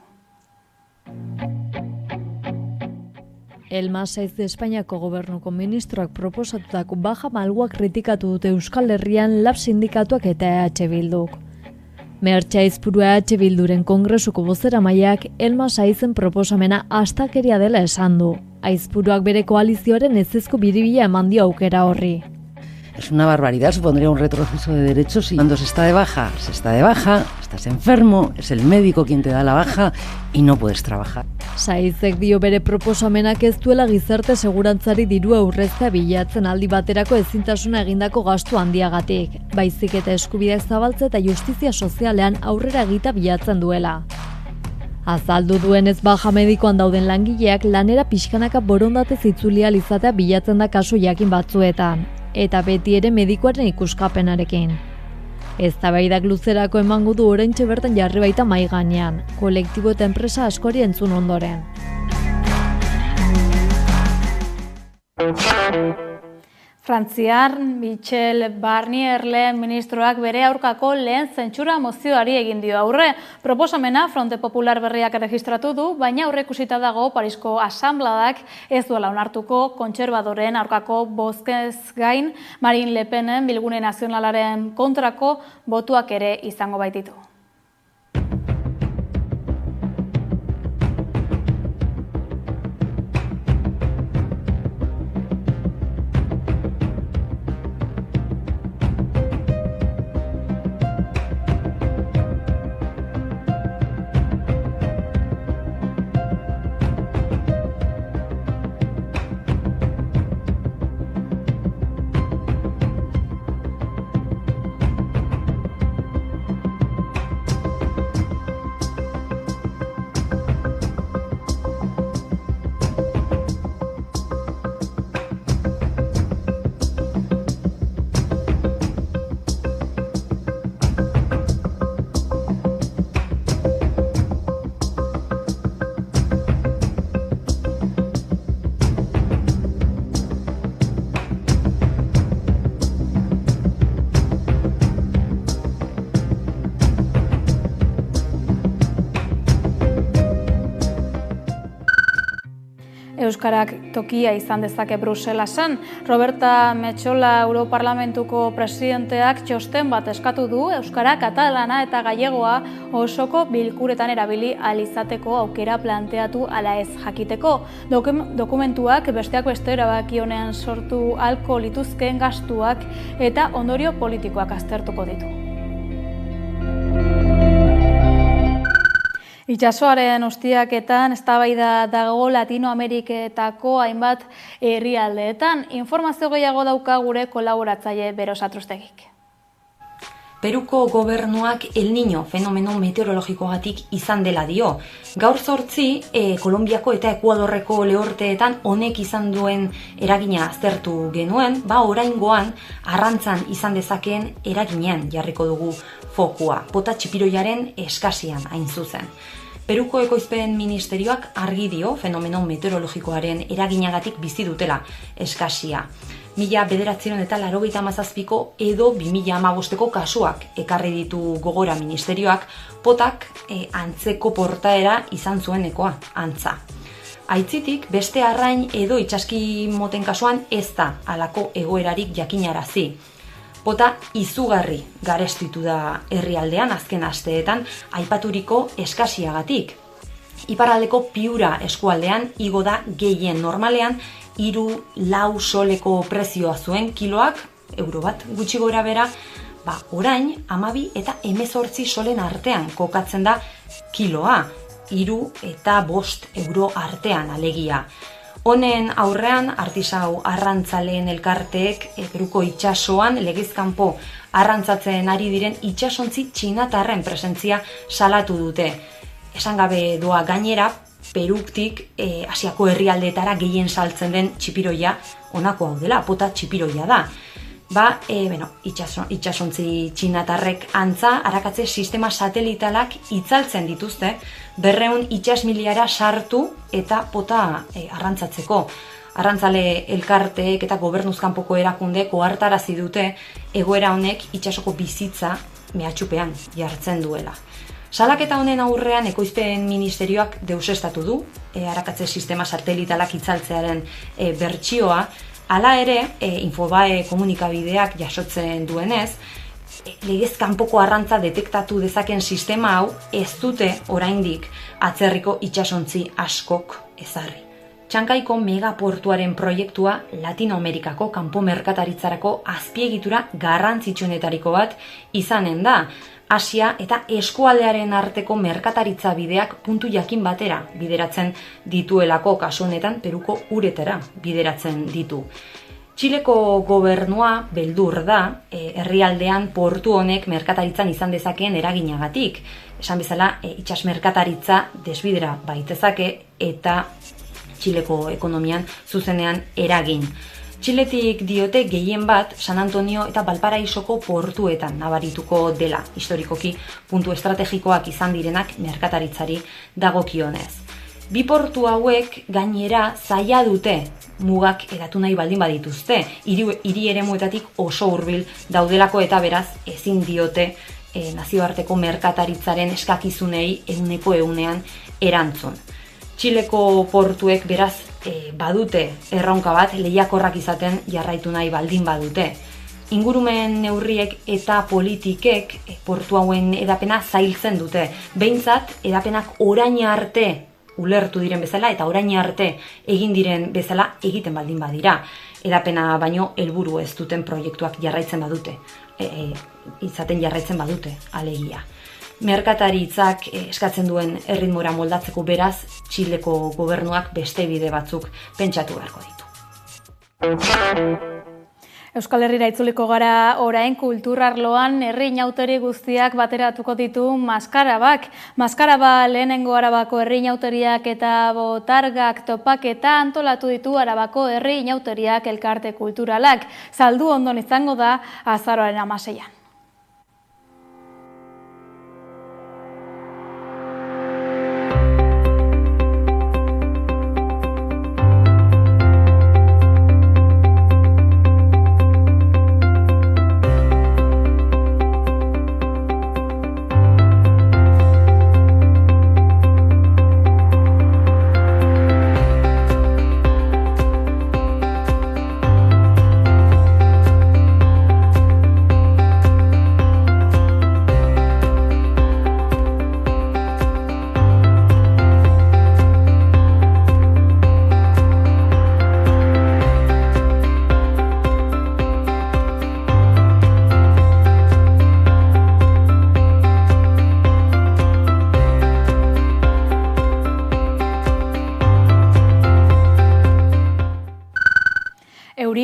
Elma Saiz Espainiako gobernuko ministroak proposatutako baja malguak kritikatu dute Euskal Herrian LAB sindikatuak eta EH Bilduk. Mertxe Aizpurua EH Bilduren kongresuko bozeramaileak Elma Saizen proposamena astakeria dela esan du. Aizpuruak bere koalizioaren ezezko biribila eman dio aukera horri. Es una barbaridad, supondría un retroceso de derechos y cuando se está de baja, estás enfermo, es el médico quien te da la baja y no puedes trabajar. Saizek dio bere proposamenak ez duela gizarte segurantzari dirua aurreztea bilatzen aldi baterako ezintasuna egindako gastu handiagatik, baizik eta eskubideak zabaltze eta justizia sozialean aurrera egita bilatzen duela. Azaldu duenez baja medikoan dauden langileak lanera pixkanaka borondatez itzuli ahal izatea bilatzen da kasu jakin batzuetan, eta beti ere medikoaren ikuskapenarekin. Eztabaidak luzerako emango du oraintxe bertan jarri baita mahai gainean, kolektibo eta enpresa askori entzun ondoren. Frantziar Michel Barnier lehen ministroak bere aurkako lehen zentsura mozioari egin dio aurre. Proposamena Fronte Popular berriak erregistratu du, baina aurreikusita dago Parisko asanbladak ez duela onartuko kontserbadoren aurkako bozkez gain Marine Le Penen Bilgune Nazionalaren kontrako botuak ere izango baititu. Euskarak tokia izan dezake Bruselasen. Roberta Metsola Europarlamentuko presidenteak txosten bat eskatu du Euskara, katalana eta gallegoa osoko bilkuretan erabili ahal izateko aukera planteatu ala ez jakiteko. Dokumentuak besteak beste erabaki honean sortu ahalko lituzkeen gastuak eta ondorio politikoak aztertuko ditu. Itsasoaren ustiaketan eztabaida dago Latinoameriketako hainbat herrialdeetan. Informazio gehiago dauka gure kolaboratzaile Beros Atrustegik. Peruko gobernuak El Niño fenomeno meteorologikoagatik izan dela dio. Gaur 8 Kolonbiako eta Ekuadorreko lehorteetan honek izan duen eragina aztertu genuen, oraingoan arrantzan izan dezakeen eraginean jarriko dugu fokua, bota txipiroiaren eskasian hain zuzen. Peruko ekoizpen ministerioak argi dio fenomeno meteorologikoaren eraginagatik bizi dutela eskasia. 1987ko edo 2015ko kasuak ekarri ditu gogora ministerioak, potak antzeko portaera izan zuenekoa, antza. Aitzitik, beste arrain edo itsaski moten kasuan ez da halako egoerarik jakinarazi. Pota izugarri garestitu da herrialdean azken asteetan aipaturiko eskasiagatik. Iparraldeko Piura eskualdean igo da gehien, normalean 3-4 soleko prezioa zuen kiloak, euro bat gutxi gora bera, orain 12 eta 18 solen artean kokatzen da kiloa, 3 eta 5 euro artean alegia. Honen aurrean, artisau arrantzaleen elkarteek Peruko itsasoan legezkanpo arrantzatzen ari diren itsasontzi txinatarren presentzia salatu dute. Esan gabe doa gainera, Peruktik Asiako herrialdeetara gehien saltzen den txipiroia honako hau dela, pota txipiroia da. itxasontzi txinatarrek antza arakatze sistema satelitalak itzaltzen dituzte 200 itsasmiliara sartu eta pota arrantzatzeko. Arrantzale elkarteek eta gobernuzkanpoko erakundeek ohartarazi dute egoera honek itsasoko bizitza mehatxupean jartzen duela. Salaketa honen aurrean Ekoizpen Ministerioak deusestatu du arakatze sistema satelitalak itzaltzearen bertsioa. Hala ere, Infobae komunikabideak jasotzen duenez, legez kanpoko arrantza detektatu dezaken sistema hau ez dute oraindik atzerriko itsasontzi askok ezarri. Txankaiko megaportuaren proiektua Latinoamerikako kanpo merkataritzarako azpiegitura garrantzitsuenetariko bat izanen da. Asia eta eskualdearen arteko merkataritza bideak puntu jakin batera bideratzen dituelako, kasu honetan Peruko uretara bideratzen ditu. Txileko gobernua beldur da herrialdean portu honek merkataritzan izan dezakeen eraginagatik. Esan bezala, itsas merkataritza desbidera baitezake eta Txileko ekonomian zuzenean eragin. Txiletik diote gehien bat San Antonio eta Valparaisoko portuetan nabarituko dela, historikoki puntu estrategikoak izan direnak merkataritzari dagokionez. Bi portu hauek gainera zaila dute mugak eratu nahi baldin badituzte, hiri eremuetatik oso hurbil daudelako eta beraz ezin diote nazioarteko merkataritzaren eskakizunei 100% erantzun. Txileko portuek beraz badute erronka bat lehiakorrak izaten jarraitu nahi baldin badute. Ingurumen neurriek eta politikek portu hauen edapena zailtzen dute. Behintzat, edapenak orain arte ulertu diren bezala eta orain arte egin diren bezala egiten baldin badira. Edapena baino helburu ez duten proiektuak jarraitzen badute, izaten jarraitzen badute, alegia. Merkataritzak eskatzen duen erritmora moldatzeko beraz, Txileko gobernuak beste bide batzuk pentsatu beharko ditu. Euskal Herrira itzuliko gara orain kulturarloan herri inautori guztiak bateratuko ditu maskarabak. Maskaraba lehenengo Arabako herri inauteriak eta botargak topaketa antolatu ditu Arabako herri inauteriak elkarte kulturalak. Saldu ondon izango da azaroaren 16an.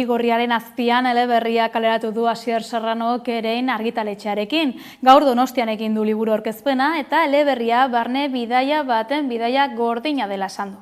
Gorriaren azpian eleberria kaleratu du Asier Serranok Erein argitaletxearekin. Gaur Donostian egin du liburu aurkezpena eta eleberria barne bidaia baten bidaia gordina dela esan du.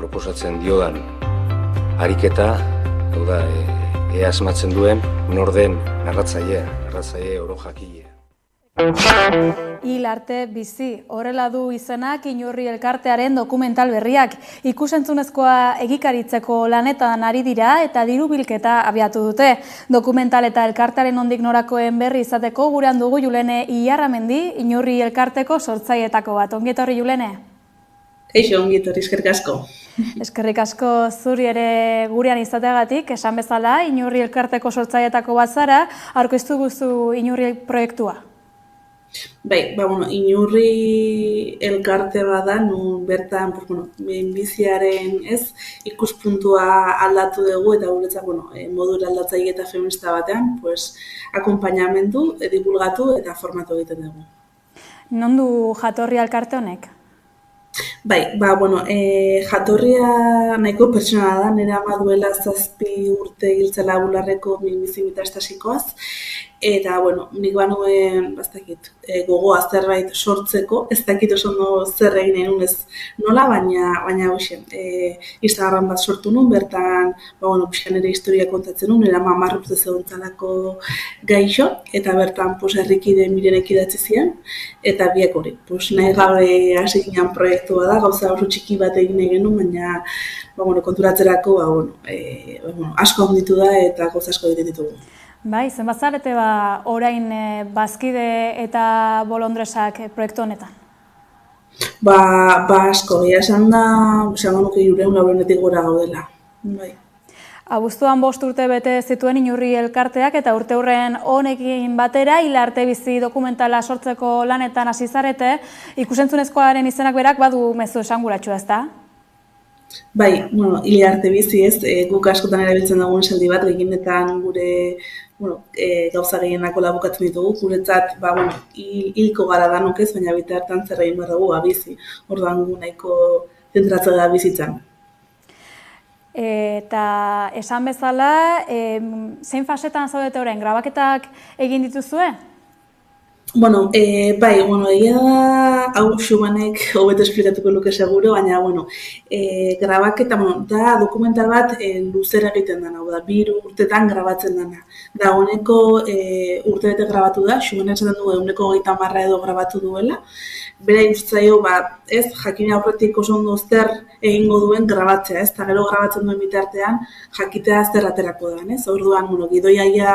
Proposatzen diodan ariketa, hau da, ea asmatzen duen norden narratzaile oro jakile. Hil arte bizi, horrela du izenak Inurri elkartearen dokumental berriak. Ikusentzunezkoa egikaritzeko lanetan ari dira eta diru bilketa abiatu dute. Dokumental eta elkartearen nondik norakoen berri izateko gurean dugu Julene Iarramendi, Inurri elkarteko sortzailetako bat. Ongi etorri, Julene? Eixo, ongi etorri, eskerrik asko. Eskerrik asko zuri ere gurean izateagatik, esan bezala, Inurri elkarteko sortzaileetako bat zara, aurkeztu guzu Inurri proiektua. Bai, Inurri elkarte bada, nun bertan, minbiziaren ikuspuntua aldatu dugu, eta guretzak, modura aldatzaile eta feminista batean, akompainamendu, divulgatu eta formatu egiten dugu. Nondu jatorri elkarte honek? Bai, jatorria nahiko pertsonala da, nire ama duela 7 urte giltzela bularreko minbizi metastasikoaz, eta, nik banuen, gogoa zerbait sortzeko, ez dakit oso ondo zer egin egin ez nola, baina hoxe, Instagram bat sortu nun, bertan, pixkan ere historia kontatzen nun, nire ama 10 urte zegontzalako gaixo, eta bertan, herrikide mirenek idatzi ziren, eta biak hori, nahi gabe hasi ginen proiektua da, gauza oso txiki bat egin egin nun, baina, konturatzerako, asko onditu da, eta gauza asko egiten ditugu. Bai, zenbat zarete orain bazkide eta bolondresak proiektu honetan? Asko, esan da, esango nuke 400 gora gaudela. Bai. Abuztuan 5 urte bete zituen Inurri elkarteak eta urte hurren honekin batera Hil arte bizi dokumentala sortzeko lanetan hasi zarete, ikusentzunezkoaren izenak berak badu mezu esanguratsua, ezta? Bai, Hil arte bizi ez, guk askotan erabiltzen dugun esaldi bat, gehienetan gure gauza gehienako labukatzen ditugu, guretzat, hilko gara danok ez, baina bitartan zer egin behar dugu, bizi, orduan gu nahiko zentratzen da bizitzan. Eta esan bezala, zein fasetan zaudete orain, grabaketak egin dituzue? Bai, egia da, hau Xumanek hobeto esplikatuko luke seguro, baina, grabaketa, da dokumental bat luzera egiten dana, da, 2 urtetan grabatzen dana. Da, honeko urte bete grabatu da, Xumanek esaten du 130 edo grabatu duela, bera ikustzaio, jakin aurretik oso ondo zer egingo duen grabatzea, eta gero grabatzen duen bitartean jakitea zer aterako da, orduan, gidoia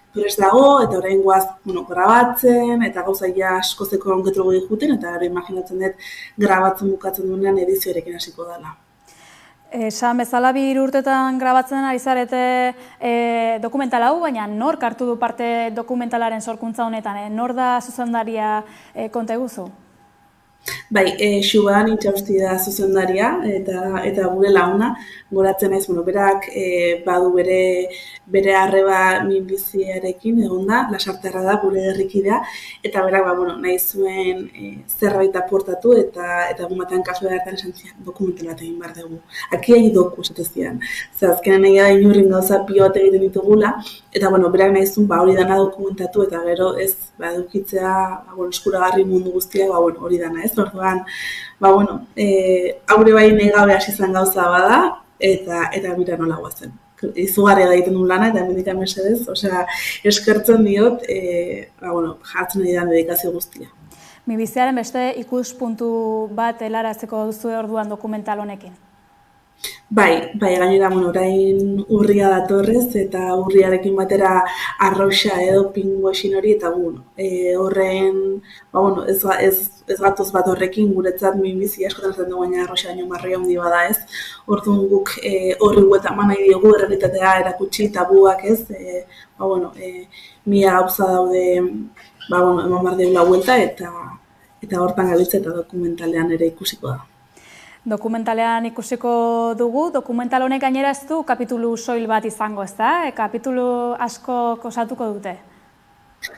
prest dago, eta orain guaz, grabatzen, eta gauza askozeko onketrogu juten, eta gero imaginatzen dut grabatzen bukatzen duenean edizioarekin hasiko dela. Esan bezala 2 urtetan grabatzen ari zarete dokumental hau, baina nork hartu du parte dokumentalaren sorkuntza honetan, nor da zuzendaria konta eguzu? Bai, Xuban Intxausti da zuzendaria eta gure launa, goratzen naiz, berak badu bere arreba minbiziarekin egon da, Lasarterra da, gure herrikidea, eta berak, nahi zuen zerbait aportatu eta gumatean kasu hartan esan zian, dokumental bat egin behar dugu. Aki egi doku esatezian. Azkenan nahi da Inurrin gauza pio bat egiten ditugula, eta berak nahi zuen hori dana dokumentatu, eta gero ez edukitzea eskuragarri mundu guztia, hori dana ez. Orduan, haure bai negabe hasi zen gauza bada, eta bira nola guazen. Izugarria da egiten duen lana, eta hemendik mesedez, eskertzen diot, jartzen nahi den dedikazio guztia. Minbiziaren beste ikuspuntu bat helarazteko duzu orduan dokumental honekin? Bai, gainera, orain urria datorrez, eta urriarekin batera arroxa edo pinguaxin hori, eta horren, ez gatoz bat horrekin, guretzat minbizi askotan zen dugu, baina arroxa baino marria handi bada ez, orduan guk horri gueta eman nahi diogu, errealitatea erakutsi, tabuak ez, mila gauza daude, eman behar deula huelta, eta hortan gabiltza eta dokumentalean ere ikusiko da. Dokumentalean ikusiko dugu, dokumental honek gainera ez du kapitulu soil bat izango, ez da? Kapitulu asko osatuko dute?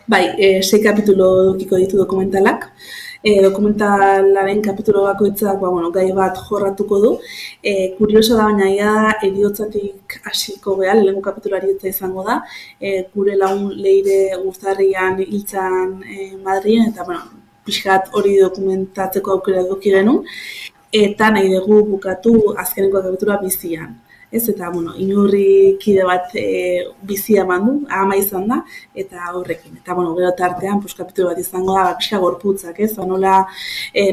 Bai, 6 kapitulo dukiko ditu dokumentalak. Dokumentalaren kapitulo bakoitzak gai bat jorratuko du. Kurioso da, baina heriotzatik hasiko geha, lehenko kapitulu heriotza izango da. Gure lagun Leire Urtarrian hiltzan Madrien, eta pixkat hori dokumentatzeko aukera eduki genuen. Eta nahi dugu bukatu azkeneko kapitulua bizian. Eta, Inurri kide bat bizia mandu, ama izan da, eta horrekin. Eta, gero tartean, kapitulu bat izango da, pixka gorputzak, nola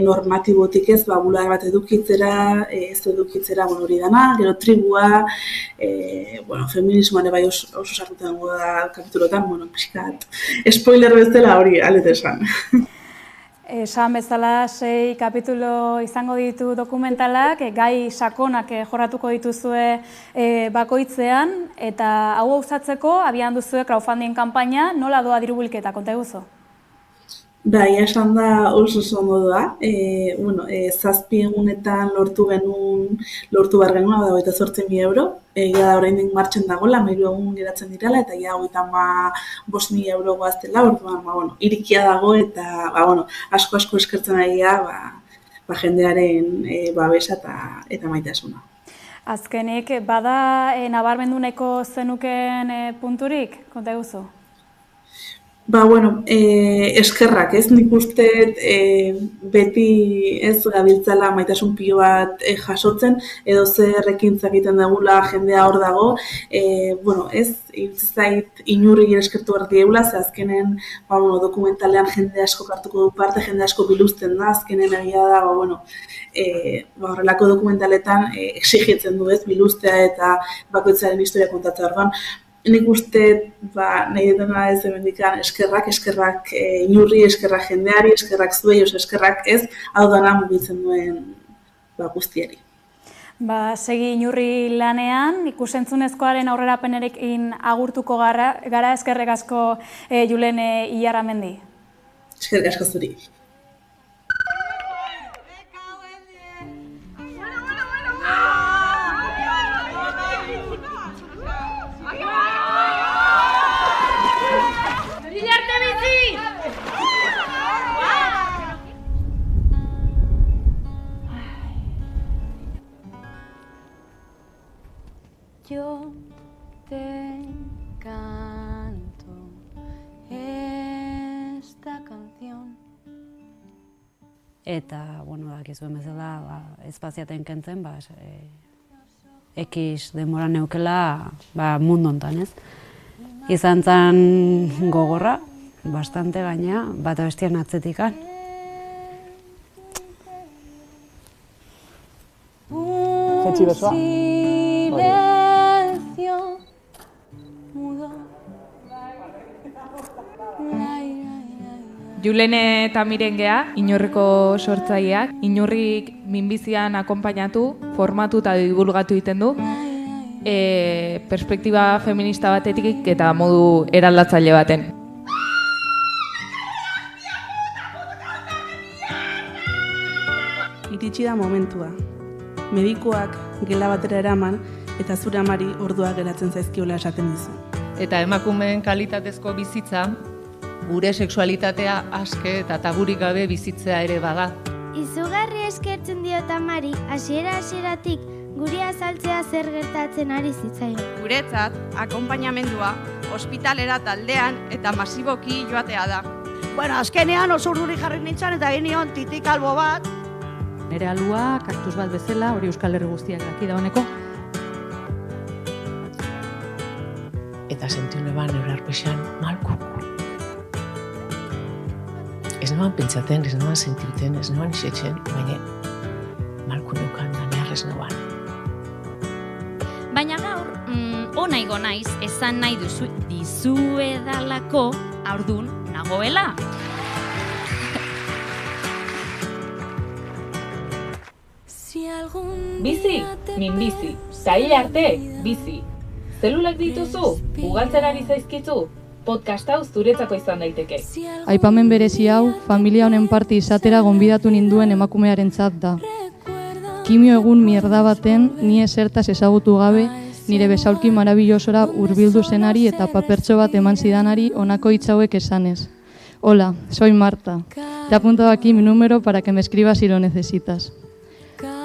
normatibotik ez, bular bat edukitzera, ez edukitzera, hori dana, gero tribua, feminismoan bai oso sartutan da kapitulotan, pixka, spoiler bezala hori, alete esan. Esan bezala 6 kapitulo izango ditu dokumentalak, gai sakonak jorratuko dituzue bakoitzean, eta hau gauzatzeko abian duzue crowdfunding kanpaina, nola doa diru bilketa, konta eguzo? Bai, esan da oso ondo doa. 7 egunetan lortu behar genuen, 28.000 euro. Egia da oraindik martxan dagoela, 3 egun geratzen direla, eta ja 35.000 euro goaztela, orduan, irikia dago, eta asko eskertzen ari da jendearen babesa eta maitasuna. Azkenik, bada nabarmendu nahiko zenuken punturik, konta eguzo? Eskerrak, ez nik uste beti ez gabiltzala maitasun pilo bat jasotzen, edo zer ekintzak egiten dugula jendea hor dago, ez zait inurri eskertu behar diegula, ze azkenen dokumentalean jende asko hartuko du parte, jende asko biluzten da, azkenen egia da, horrelako dokumentaletan exigitzen du ez, biluztea eta bakoitzaren historia kontatzea orduan. Nik uste, nahi dutena ez emendikan eskerrak inurri, eskerrak jendeari, eskerrak zuei, eskerrak ez, hau dana mugitzen duen guztiari. Segi inurri lanean, ikusentzunezkoaren aurrerapenerekin agurtuko gara, eskerrek asko Julen Ilarramendi. Eskerrik asko zuri. Yo te canto esta canción. Eta, dakizuen bezala, espaziaten kentzen, X denbora neukela mundu hontan, ez? Izan zen gogorra, bastante gaina, bata bestian atzetikan. Jetxi besoa. Julen eta Mirengea, Inurriko sortzaileak, Inurrik minbizian akonpainatu, formatu eta divulgatu egiten du, perspektiba feminista batetik eta modu eraldatzaile baten. Iritsi da momentua. Medikuak gela batera eraman eta zure amari ordua geratzen zaizkiola esaten dizu. Eta emakumeen kalitatezko bizitza, gure sexualitatea aske eta taburik gabe bizitzea ere bada. Izugarri eskertzen diot amari, hasieratik guri azaltzea zer gertatzen ari zitzaion. Guretzat, akonpainamendua, ospitalera taldean eta masiboki joatea da. Azkenean oso urduri jarri nintzen eta egin nion titik albo bat. Nere alua, kaktus bat bezala, hori Euskal Herri guztiak daki dagoeneko. Eta sentiu neban neure arpexan malkuku. Ez neban pentsaten, ez neban sentiuten, ez neban isetzen, baina malku neukan danearrez neban. Baina gaur, ona igo naiz, esan nahi dizuedalako haurdun nagoela. Bizi, minbizi, zail arte, bizi. Zelulak dituzu, ugaltzen ari zaizkizu, podcast hau zuretzako izan daiteke. Aipamen berezi hau, familia honen parte izatera gonbidatu ninduen emakumearentzat da. Kimio egun mierda baten, ni esertaz ezagutu gabe, nire besaulki marabillosora hurbildu zenari eta papertxo bat eman zidanari honako hitz hauek esanez. Hola, soy Marta. Te he apuntado aquí mi número para que me escribas si lo necesitas.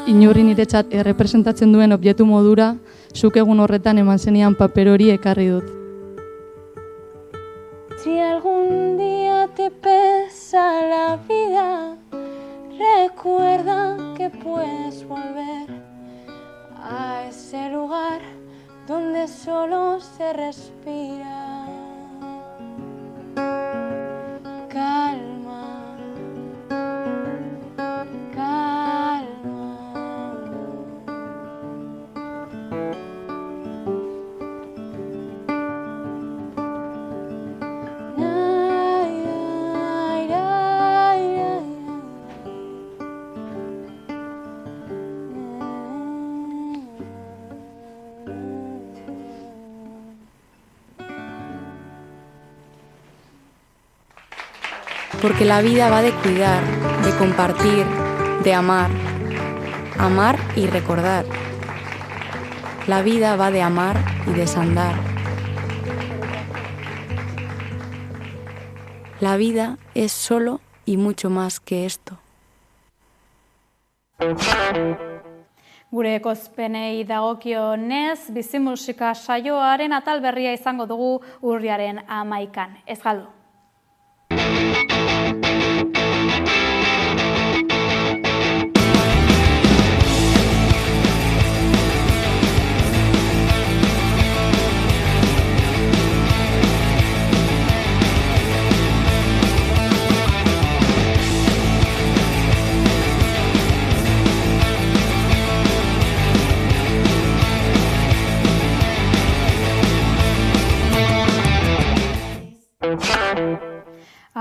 Inurri niretzat errepresentatzen duen objektu modura, zuk egun horretan eman zenian paper hori ekarri dut. Si algún día te pesa la vida, recuerda que puedes volver a ese lugar donde solo se respira. Calma, calma. porque la vida va de cuidar, de compartir, de amar y recordar. La vida va de amar y desandar. La vida es solo y mucho más que esto. Gure ekozpenei dagokionez, bizimusika saioaren atal berria izango dugu urriaren 11an. Ez galdu.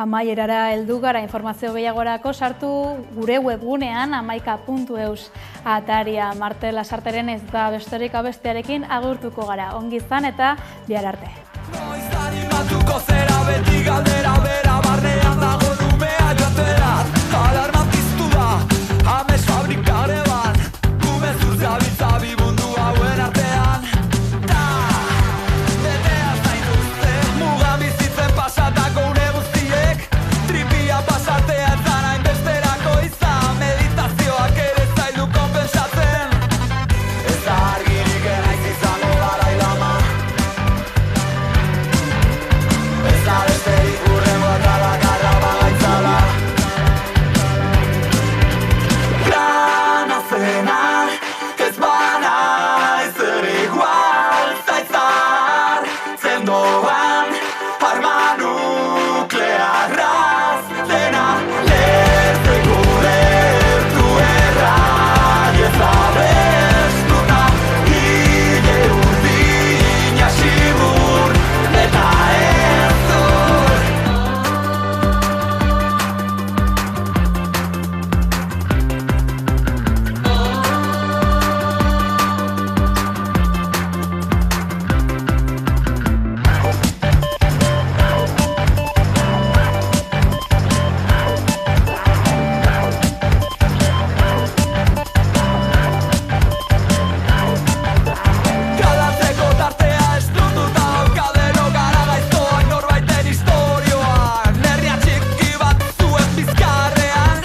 Amaierara heldu gara, informazio gehiagorako sartu gure webgunean amaika.eus ataria. Marte Lasarteren ez da besterik abestiarekin agurtuko gara. Ongi izan eta bihar arte. Animatuko zera beti galdera bera barnean dago lumea joatera. Alarma piztu da, amez fabrikare bat, kumezur zabiltzabi mundu hauen artean. Betea zaituzte, mugan bizitzen pasatako une guztiek, tripia pasatea ez da nain besterako izan, meditazioak ere zailu konpensatzen. Ez da argirik enaiz izango garai lama, ez da besterik urrengo atala garra bagaitzala. Plana zena, ez bana ezer igual zaitzar, zendoan arma nuklearraz dena lertzeko lertu errai ez abestuta, hile urdina xibur eta ez zur. Galatzeko tartea estututa daukadero gara gaiztoak norbaiten istorioan, herria txiki bat zuen bizkarrean,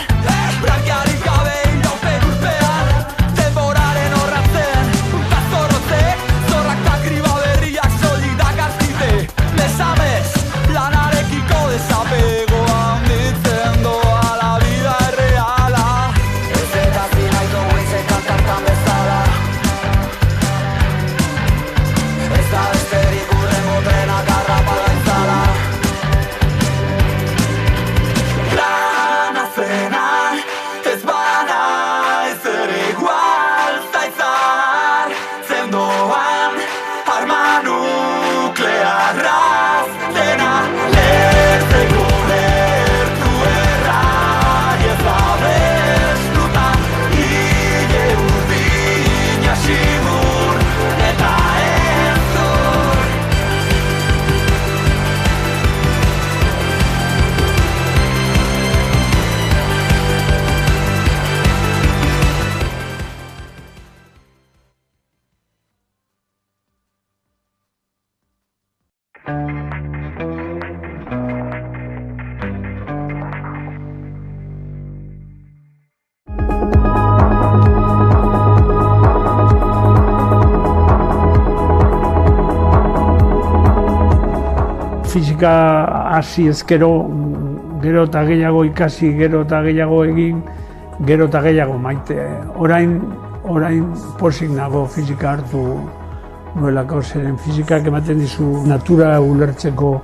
brankiarik gabe iraupen urpean, denboraren horratzen punta zorrotzek, zorrak ta kriba berriak soilik dakarzite, mesamez lanarekiko desapegoa handitzen doa la vida erreala. Ez eta zinaito guizen kantartan bezala, ez da besterik urrengo trenak harrapa gaitzala. Plana zena, ez bana ezer igual zaitzar, zendoan arma nuklearraz dena lertzeko lertu errai ez abestuta, hile urdina xibur eta ez zur. Fisika hasi ezkero, gero eta gehiago ikasi, gero eta gehiago egin, gero eta gehiago maite. Orain pozik nago fisika hartu nuelako, zeren fisikak ematen dizu natura ulertzeko